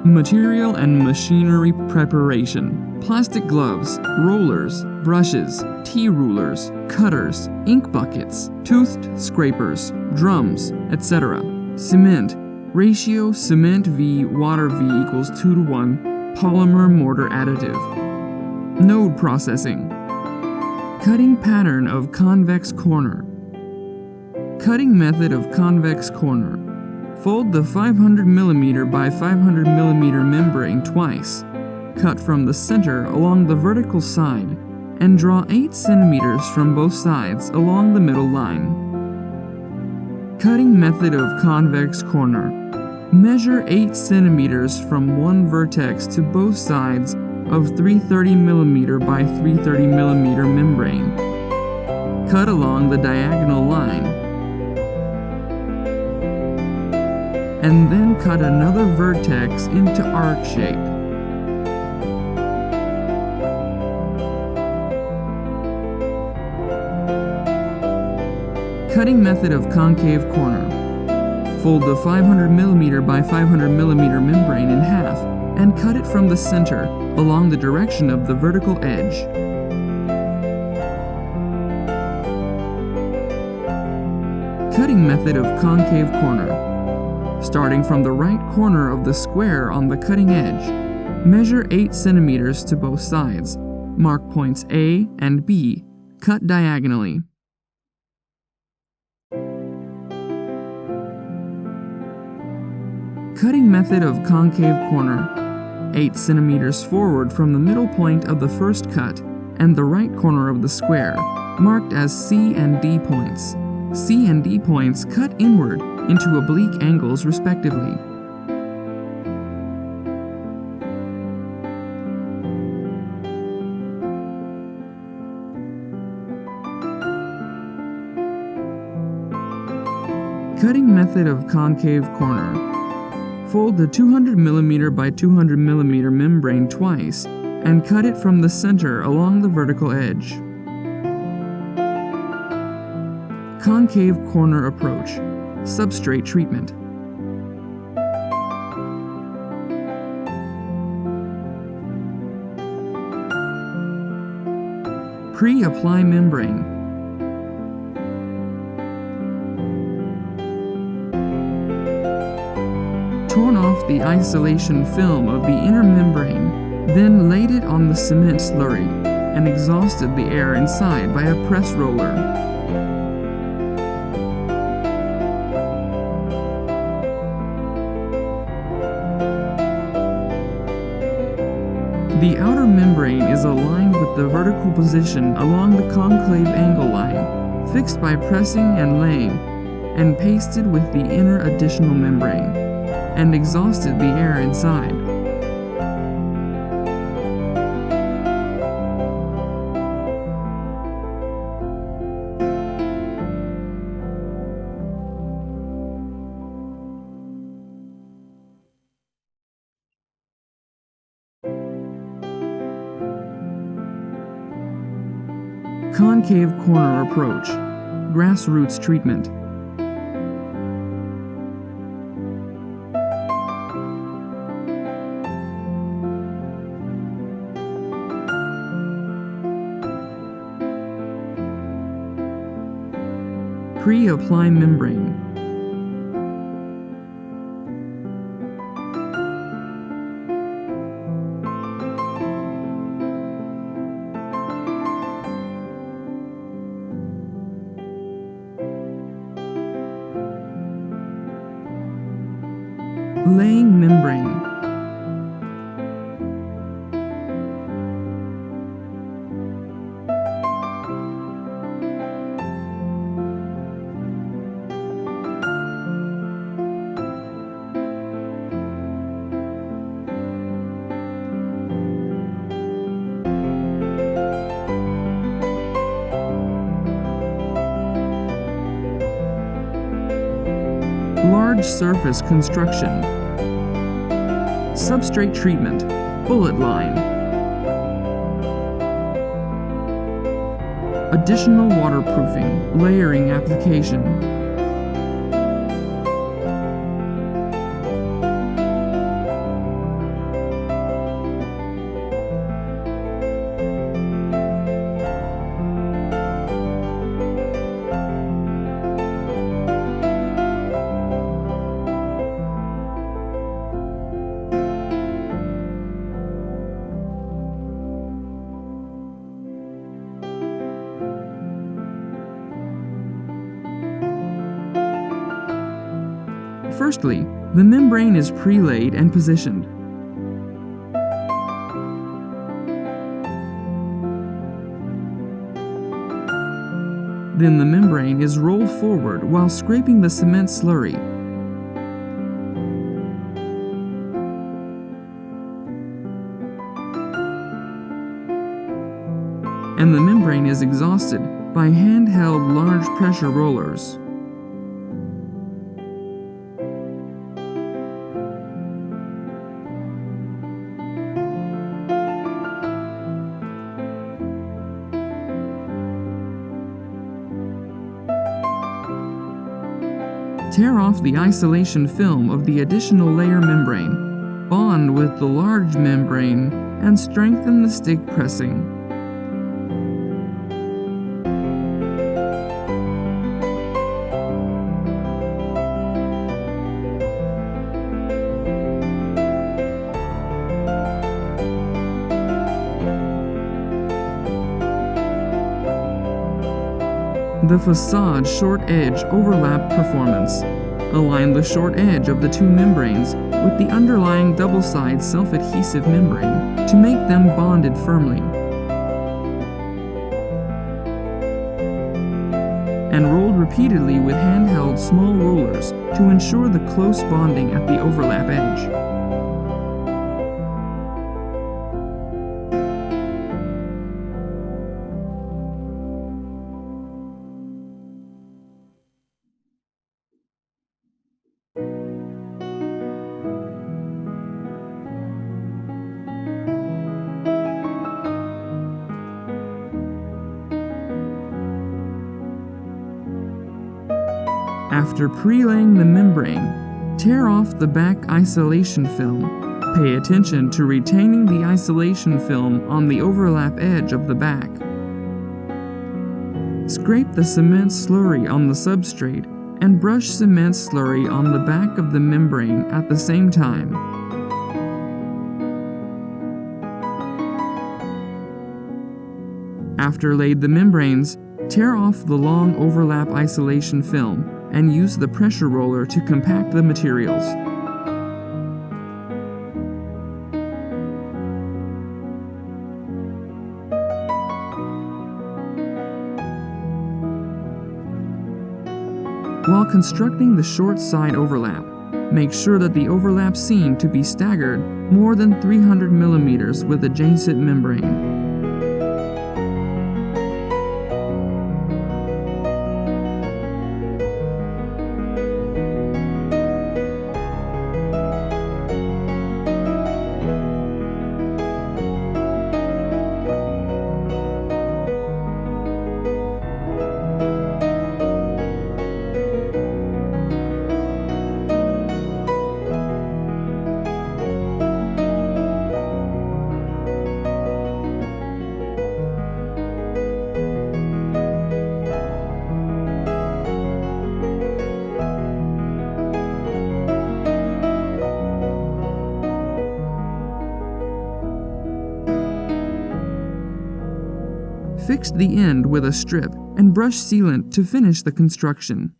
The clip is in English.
Material and machinery preparation: plastic gloves, rollers, brushes, T-rulers, cutters, ink buckets, toothed scrapers, drums, etc. Cement: ratio cement V water V equals 2:1, polymer mortar additive. Node processing: cutting pattern of convex corner. Cutting method of convex corner: fold the 500 mm by 500 mm membrane twice. Cut from the center along the vertical side and draw 8 cm from both sides along the middle line. Cutting method of convex corner: measure 8 cm from one vertex to both sides of 330 mm by 330 mm membrane. Cut along the diagonal line, and then cut another vertex into arc shape. Cutting method of concave corner: fold the 500 mm by 500 mm membrane in half and cut it from the center along the direction of the vertical edge. Cutting method of concave corner: starting from the right corner of the square on the cutting edge, measure 8 cm to both sides, mark points A and B, cut diagonally. Cutting method of concave corner: 8 cm forward from the middle point of the first cut and the right corner of the square, marked as C and D points. C and D points cut inward into oblique angles respectively. Cutting method of concave corner: fold the 200 mm by 200 mm membrane twice and cut it from the center along the vertical edge. Concave corner approach: substrate treatment. Pre-apply membrane. Torn off the isolation film of the inner membrane, then laid it on the cement slurry and exhausted the air inside by a press roller. The outer membrane is aligned with the vertical position along the concave angle line, fixed by pressing and laying, and pasted with the inner additional membrane, and exhausted the air inside. Concave corner approach: grassroots treatment. Pre-apply membrane. Laying membrane. Large surface construction. Substrate treatment, bullet line. Additional waterproofing, layering application. Firstly, the membrane is pre-laid and positioned. Then the membrane is rolled forward while scraping the cement slurry. And the membrane is exhausted by handheld large pressure rollers. Tear off the isolation film of the additional layer membrane, bond with the large membrane, and strengthen the stick pressing. The facade short edge overlap performance. Align the short edge of the two membranes with the underlying double-side self-adhesive membrane to make them bonded firmly. And rolled repeatedly with handheld small rollers to ensure the close bonding at the overlap edge. After pre-laying the membrane, tear off the back isolation film. Pay attention to retaining the isolation film on the overlap edge of the back. Scrape the cement slurry on the substrate and brush cement slurry on the back of the membrane at the same time. After laid the membranes, tear off the long overlap isolation film and use the pressure roller to compact the materials. While constructing the short side overlap, make sure that the overlap seam to be staggered more than 300 millimeters with adjacent membrane. Fix the end with a strip and brush sealant to finish the construction.